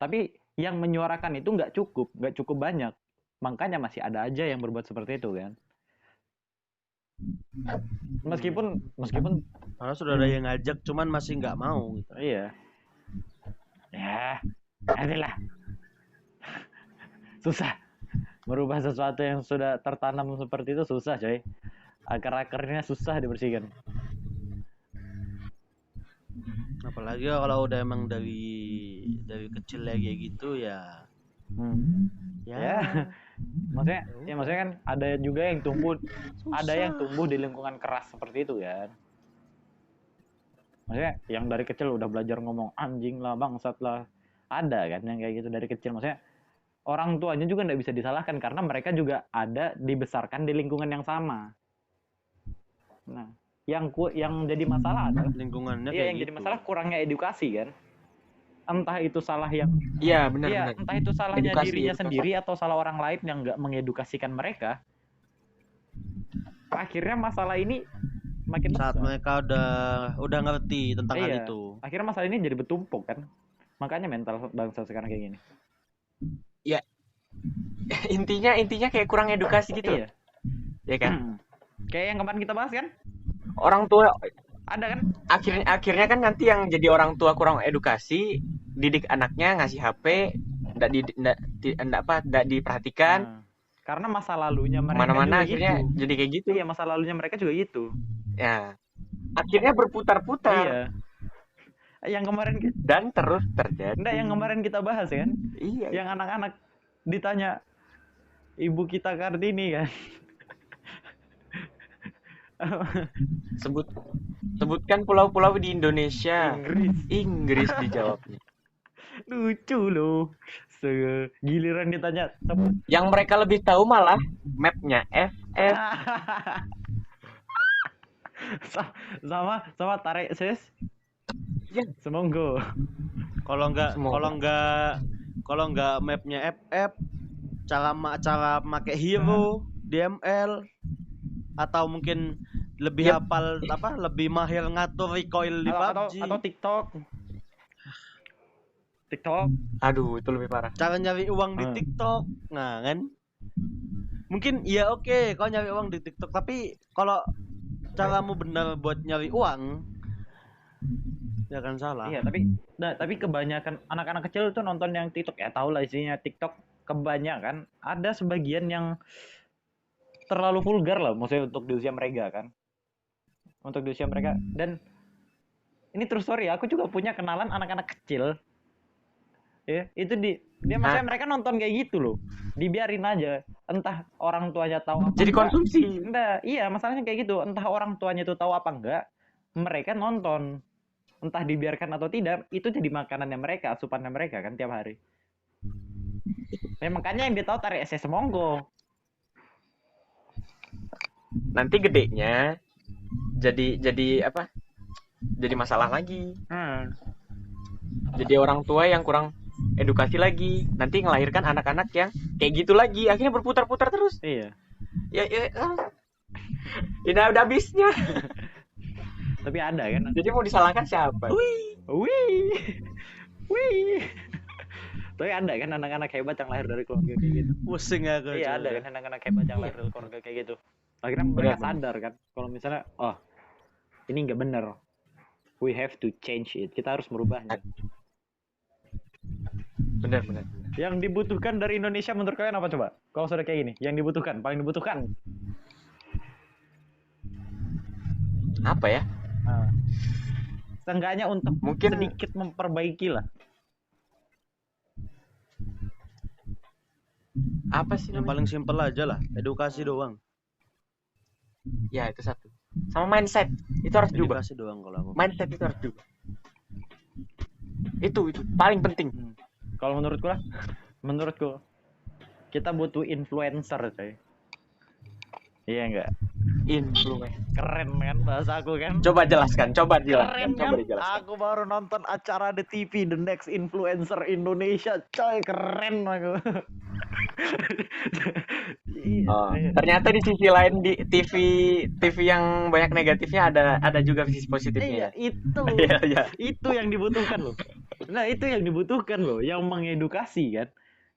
tapi yang menyuarakan itu nggak cukup banyak, makanya masih ada aja yang berbuat seperti itu kan. Meskipun Karena sudah ada yang ngajak cuman masih nggak mau gitu. iya ya adalah susah merubah sesuatu yang sudah tertanam seperti itu, susah coy, akar-akarnya susah dibersihkan. Apalagi kalau udah emang dari kecil ya kayak gitu ya. Ya. Maksudnya kan ada juga yang tumbuh di lingkungan keras seperti itu kan. Maksudnya yang dari kecil udah belajar ngomong anjing lah, bangsat lah, ada kan yang kayak gitu dari kecil. Maksudnya orang tuanya juga nggak bisa disalahkan karena mereka juga ada dibesarkan di lingkungan yang sama. Nah, yang jadi masalah adalah lingkungannya iya, kayak yang gitu. jadi masalah kurangnya edukasi kan. Entah itu salah yang benar. entah itu salahnya Edukasi, dirinya sendiri atau salah orang lain yang nggak mengedukasikan mereka. Akhirnya masalah ini makin Saat besar. mereka udah ngerti tentang hal itu. Akhirnya masalah ini jadi bertumpuk kan. Makanya mental bangsa sekarang kayak gini. Ya. intinya kayak kurang edukasi gitu. Iya. Ya kan? Kayak yang kemarin kita bahas kan? Orang tua ada kan? Akhirnya kan nanti yang jadi orang tua kurang edukasi, didik anaknya ngasih HP, enggak diperhatikan. Karena masa lalunya mereka mana-mana juga akhirnya gitu. Jadi kayak gitu. Iya, masa lalunya mereka juga gitu. Ya. Akhirnya berputar-putar. Iya. Yang kemarin dan terus terjadi. Enggak, yang kemarin kita bahas kan? Iya. Yang anak-anak ditanya ibu kita Kartini kan. Sebutkan pulau-pulau di Indonesia. Inggris dijawabnya. Lucu loh. Giliran ditanya yang mereka lebih tahu malah mapnya FF. sama tarik sis. Ya, semonggo. Kalau enggak mapnya FF, cara make hero, DML, atau mungkin lebih hafal lebih mahir ngatur recoil di PUBG atau TikTok. Aduh, itu lebih parah. Cara nyari uang di TikTok. Nah, kan? Mungkin ya oke, kau nyari uang di TikTok, tapi kalau caramu benar buat nyari uang, ya kan salah. Iya, tapi kebanyakan anak-anak kecil tuh nonton yang TikTok, ya tau lah isinya TikTok, kebanyakan ada sebagian yang terlalu vulgar lah, maksudnya untuk di usia mereka kan. Untuk di usia mereka. Dan ini true story, aku juga punya kenalan anak-anak kecil. Ya, itu dia maksudnya mereka nonton kayak gitu loh. Dibiarin aja. Entah orang tuanya tahu apa. Jadi konsumsi. Enggak, iya, masalahnya kayak gitu. Entah orang tuanya itu tahu apa enggak, mereka nonton. Entah dibiarkan atau tidak, itu jadi makanannya mereka, asupannya mereka kan tiap hari. Ya, makanya yang dia tahu tarik SS Monggo. nanti gedenya jadi apa? Jadi masalah lagi. Jadi orang tua yang kurang edukasi lagi, nanti ngelahirkan anak-anak yang kayak gitu lagi, akhirnya berputar-putar terus. Iya. Ya, ini udah habisnya. Tapi ada kan. Jadi mau disalahkan siapa? Wih. Tapi ada kan anak-anak hebat yang lahir dari keluarga kayak gitu. Pusing aku. Iya, ada kan anak-anak hebat yang lahir dari keluarga kayak gitu. Akhirnya mereka sadar kan kalau misalnya ini nggak benar. We have to change it. Kita harus merubahnya. Benar. Yang dibutuhkan dari Indonesia menurut kalian apa coba? Kalau sudah kayak gini, yang dibutuhkan, paling dibutuhkan. Apa ya? Seenggaknya untuk Mungkin sedikit memperbaiki lah. Apa sih Yang namanya? paling simpel aja lah, edukasi doang. Ya, itu satu. Sama mindset. Itu harus diubah. Edukasi doang kalau aku. Mindset itu harus diubah. Itu paling penting. Kalau menurutku kita butuh influencer, coy. Iya enggak? Influencer. Keren kan bahasa aku kan? Coba jelaskan. Keren kan? Dijelaskan. Aku baru nonton acara The TV, The Next Influencer Indonesia, coy, keren aku. Ternyata di sisi lain di TV yang banyak negatifnya ada juga sisi positifnya. Iya, itu. Iya. Itu yang dibutuhkan loh. Nah, itu yang dibutuhkan loh, yang mengedukasi kan.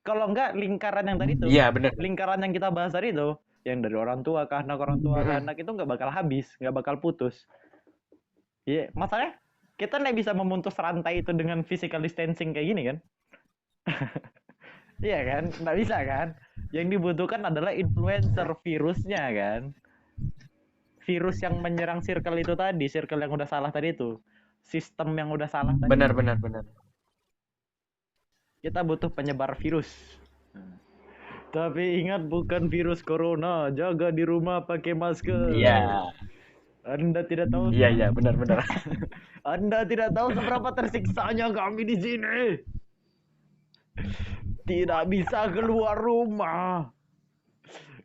Kalau enggak lingkaran yang tadi tuh. Iya, benar. Lingkaran yang kita bahas tadi tuh, yang dari orang tua ke anak, orang tua ke anak itu nggak bakal habis, nggak bakal putus. Iya, masalahnya kita nggak bisa memutus rantai itu dengan physical distancing kayak gini kan? Iya kan, nggak bisa kan? Yang dibutuhkan adalah influencer virusnya kan? Virus yang menyerang circle itu tadi, circle yang udah salah tadi itu, sistem yang udah salah tadi. Benar. Kita butuh penyebar virus. Tapi ingat bukan virus corona, jaga di rumah pakai masker. Iya. Anda tidak tahu. Iya, benar. Anda tidak tahu seberapa tersiksanya kami di sini. Tidak bisa keluar rumah.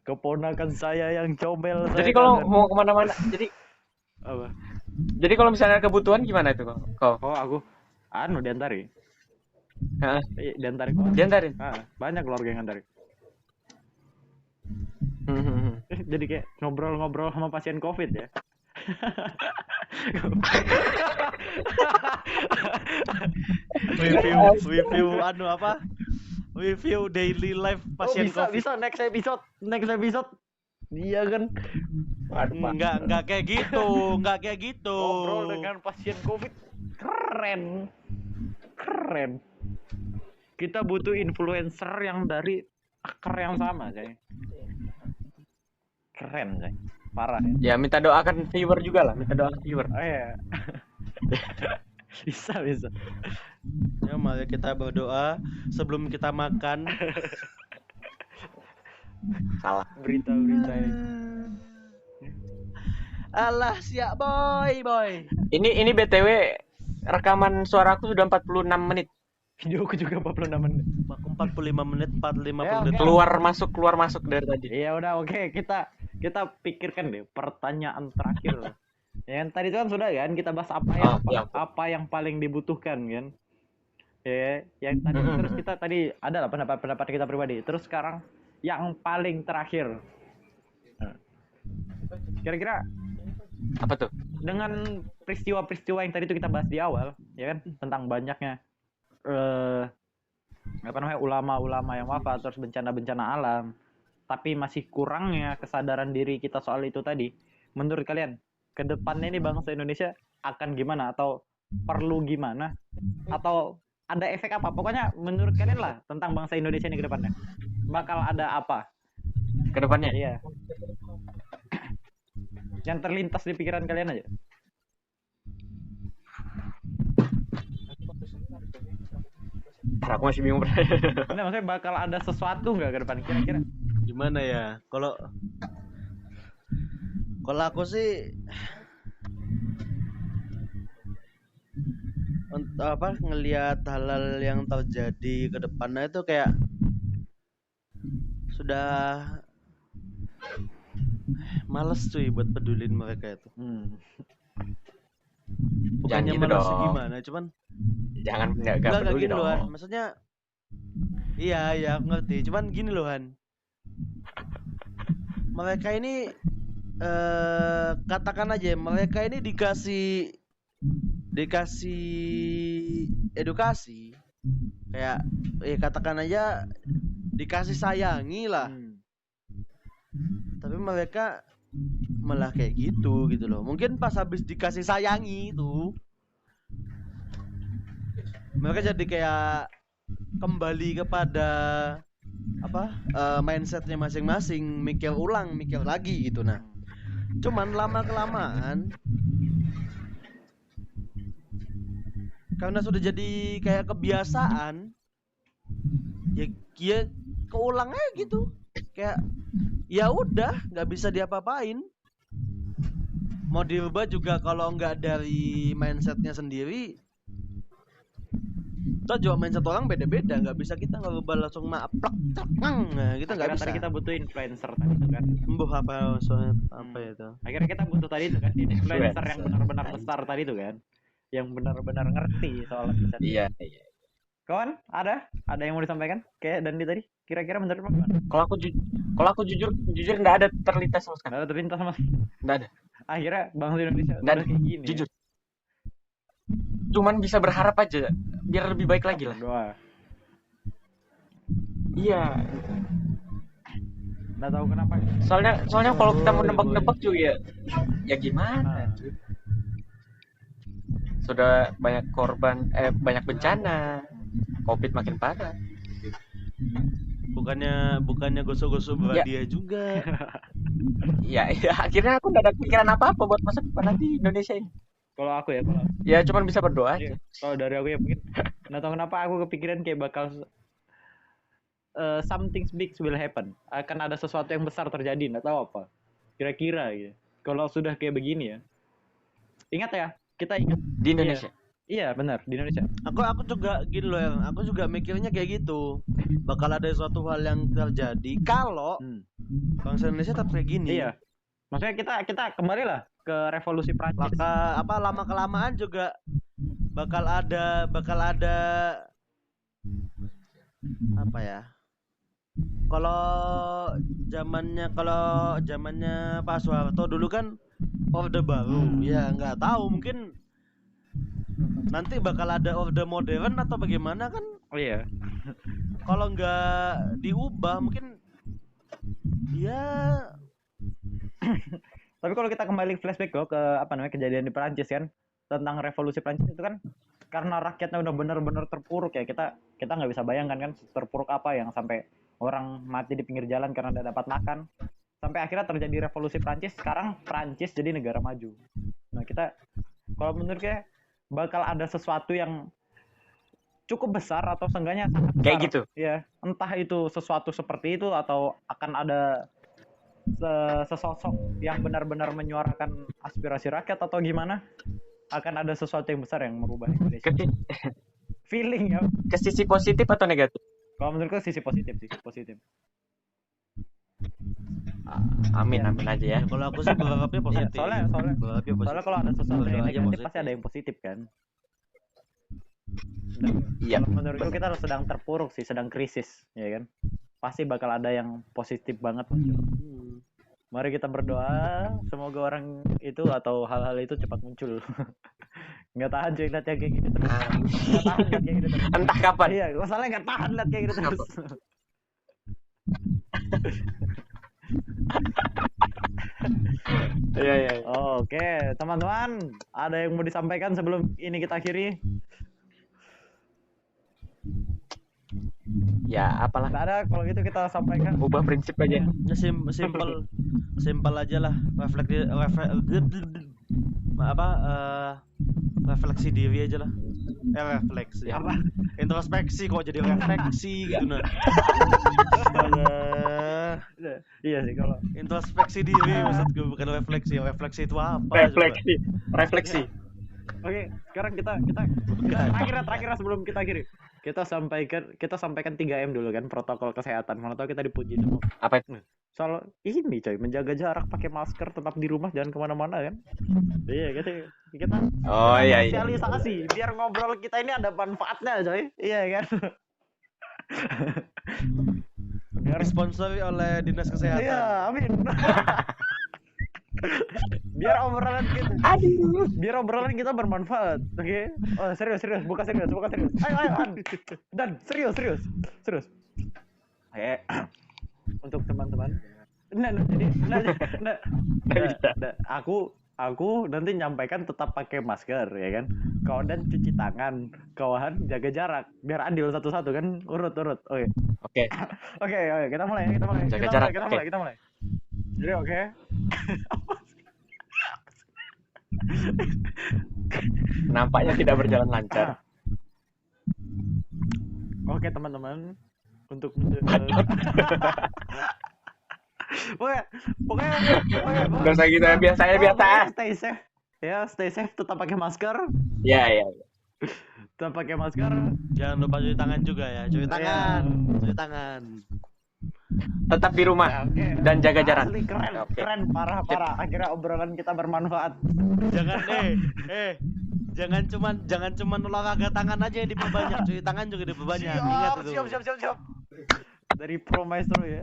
Keponakan saya yang comel. Jadi kalau mau kemana-mana, apa? Jadi kalau misalnya kebutuhan gimana itu kau? Oh, aku diantarin. Heeh. Diantarin kok. Diantarin. Banyak keluarga yang ngantarin. Jadi kayak ngobrol-ngobrol sama pasien COVID ya. Review daily life pasien COVID. Bisa next episode. Iya kan. Enggak kayak gitu. Ngobrol dengan pasien COVID. Keren. Kita butuh influencer yang dari akar yang sama, coy. Keren, coy. Parah ya. Ya minta doakan viewer juga lah, viewer. Oh iya. bisa. Ya, mari kita berdoa sebelum kita makan. Salah. Berita-berita ini. Alah, siap boy. Ini BTW rekaman suaraku sudah 46 menit. Videoku juga 46 menit. Aku 45 menit, 45 Ya, menit. Keluar masuk dari tadi. Iya udah oke. Kita pikirkan deh pertanyaan terakhir. Yang tadi itu kan sudah kan kita bahas apa yang paling dibutuhkan kan. Ya, yang tadi terus kita tadi adalah pendapat kita pribadi. Terus sekarang yang paling terakhir. Kira-kira apa tuh? Dengan peristiwa-peristiwa yang tadi itu kita bahas di awal, ya kan, tentang banyaknya ulama-ulama yang wafat, terus bencana-bencana alam, tapi masih kurangnya kesadaran diri kita soal itu tadi. Menurut kalian, ke depannya ini bangsa Indonesia akan gimana, atau perlu gimana, atau ada efek apa? Pokoknya menurut kalian lah tentang bangsa Indonesia ini ke depannya. Bakal ada apa? Ke depannya? Iya. Yang terlintas di pikiran kalian aja. Aku masih bingung. Ini maksudnya bakal ada sesuatu nggak ke depan kira-kira? Gimana ya? Kalau aku sih ngelihat hal-hal yang terjadi ke depannya itu kayak males cuy buat pedulin mereka itu. Jangan Bukannya gitu males dong. gimana, cuman Jangan nggak enggak peduli gini loh Han. dong. Maksudnya iya aku ngerti, cuman gini loh Han. Mereka ini katakan aja mereka ini dikasih edukasi kayak katakan aja dikasih sayangi lah. Tapi mereka malah kayak gitu loh. Mungkin pas habis dikasih sayangi itu mereka jadi kayak kembali kepada mindsetnya masing-masing, mikir lagi gitu. Nah, cuman lama kelamaan karena sudah jadi kayak kebiasaan, ya keulang aja gitu. Kayak ya udah nggak bisa diapa-apain. Mau dirubah juga kalau nggak dari mindsetnya sendiri. Toh juga mindset orang beda-beda, nggak bisa kita ngerubah langsung plak. Nah, kita nggak Akhirnya bisa. tadi kita butuh influencer tadi itu kan. Embuh apa soalnya apa itu? Akhirnya kita butuh tadi itu kan influencer yang benar-benar besar tadi itu kan. Yang benar-benar ngerti soal bisa. Iya. Kawan, ada yang mau disampaikan? Kayak Dandi tadi, kira-kira benar apa gimana? Kalau aku jujur nggak ada terlintas sama sekali. Nggak ada terlintas sama. Nggak ada. Akhirnya bangsa Indonesia Nggak udah kayak gini. Jujur. Cuman bisa berharap aja biar lebih baik lagi lah. Doa. Iya. Nggak tahu kenapa. Soalnya kalau kita mau nebak-nebak juga ya gimana? Sudah banyak korban, banyak bencana. Covid makin parah. Bukannya gosok-gosok dia juga. Ya, akhirnya aku nggak ada pikiran apa-apa buat masa depan nanti Indonesia ini. Kalau aku Ya cuman bisa berdoa aja. Kalau dari aku ya mungkin nggak tahu kenapa aku kepikiran kayak bakal something big will happen. Akan ada sesuatu yang besar terjadi, nggak tahu apa. Kira-kira gitu. Kalau sudah kayak begini ya. Ingat ya, kita ingat Di Indonesia. Iya benar di Indonesia. Aku juga gini loh yang aku juga mikirnya kayak gitu. Bakal ada suatu hal yang terjadi kalau bangsa Indonesia tetap kayak gini. Iya. Maksudnya kita kembali lah ke revolusi Prancis. Lama kelamaan juga bakal ada apa ya? Kalau zamannya Pak Soeharto dulu kan Orde Baru. Ya nggak tahu mungkin nanti bakal ada orde modern atau bagaimana kan? Oh iya. Kalau nggak diubah mungkin ya. Tapi kalau kita kembali flashback ke kejadian di Perancis kan tentang revolusi Perancis itu kan karena rakyatnya udah benar-benar terpuruk ya, kita nggak bisa bayangkan kan terpuruk apa yang sampai orang mati di pinggir jalan karena tidak dapat makan, sampai akhirnya terjadi revolusi Perancis. Sekarang Perancis jadi negara maju. Nah kita kalau menurut saya bakal ada sesuatu yang cukup besar atau seenggaknya sangat besar. Kayak gitu. Ya, entah itu sesuatu seperti itu atau akan ada sesosok yang benar-benar menyuarakan aspirasi rakyat atau gimana, akan ada sesuatu yang besar yang merubah Indonesia. Feeling ya. Ke sisi positif atau negatif? Kalau menurutku sisi positif sih, positif. Amin aja ya. Kalau aku sih berharapnya positif. Soalnya kalau ada sesuatu yang negatif pasti ada yang positif kan. Iya. Menurutku kita sedang terpuruk sih, sedang krisis, ya kan. Pasti bakal ada yang positif banget muncul. Mari kita berdoa semoga orang itu atau hal-hal itu cepat muncul. Nggak tahan cuy lihat yang kayak gitu terus. Nggak tahan lihat kayak gitu terus. Entah kapan. Iya, masalahnya nggak tahan lihat kayak gitu terus. Iya. Oke, teman-teman, ada yang mau disampaikan sebelum ini kita akhiri? Ya, apalah. Nggak ada, kalau gitu kita sampaikan. Ubah prinsip aja. Ya simpel aja lah. Refleksi diri aja lah. Refleksi. Apa? Introspeksi kok jadi refleksi gitu nah. Iya sih kalau Introspeksi diri maksud gue, bukan refleksi. Refleksi itu apa? Refleksi. Oke, sekarang kita terakhir sebelum kita akhiri. Kita sampaikan 3M dulu kan, protokol kesehatan. Mana tahu kita dipuji dulu. Apa itu? soal ini coy, menjaga jarak, pakai masker, tetap di rumah, jangan kemana-mana kan. Iya gitu. Kita Oh iya iya. sosialisasi biar ngobrol kita ini ada manfaatnya coy. Iya kan. Biar Disponsori oleh Dinas Kesehatan. iya, amin. Biar obrolan kita bermanfaat. Oke. Oh, serius. Buka serius. Ayo. Dan serius. Oke. Untuk teman-teman. Aku nanti nyampaikan tetap pakai masker ya kan. Kawan cuci tangan, kawan jaga jarak biar adil satu-satu kan, urut. Oke. Oke, kita mulai. Jaga jarak, Kita mulai. Jadi oke. Nampaknya tidak berjalan lancar. Oke teman-teman, untuk pokoknya Gak usah gitu, biasa. stay safe ya, tetap pakai masker, Ya. tetap pakai masker. Jangan lupa cuci tangan juga ya. Cuci tangan. Tetap di rumah Ya, oke. dan jaga jarak. Asli keren, parah. Akhirnya obrolan kita bermanfaat. Jangan jangan cuman olahraga tangan aja yang diperbanyak, cuci tangan juga diperbanyak. Ingat itu. Siap. Dari Pro Maestro ya.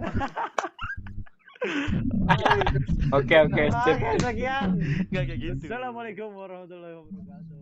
Oke, sip. Sekian. Enggak kayak gitu. Assalamualaikum warahmatullahi wabarakatuh.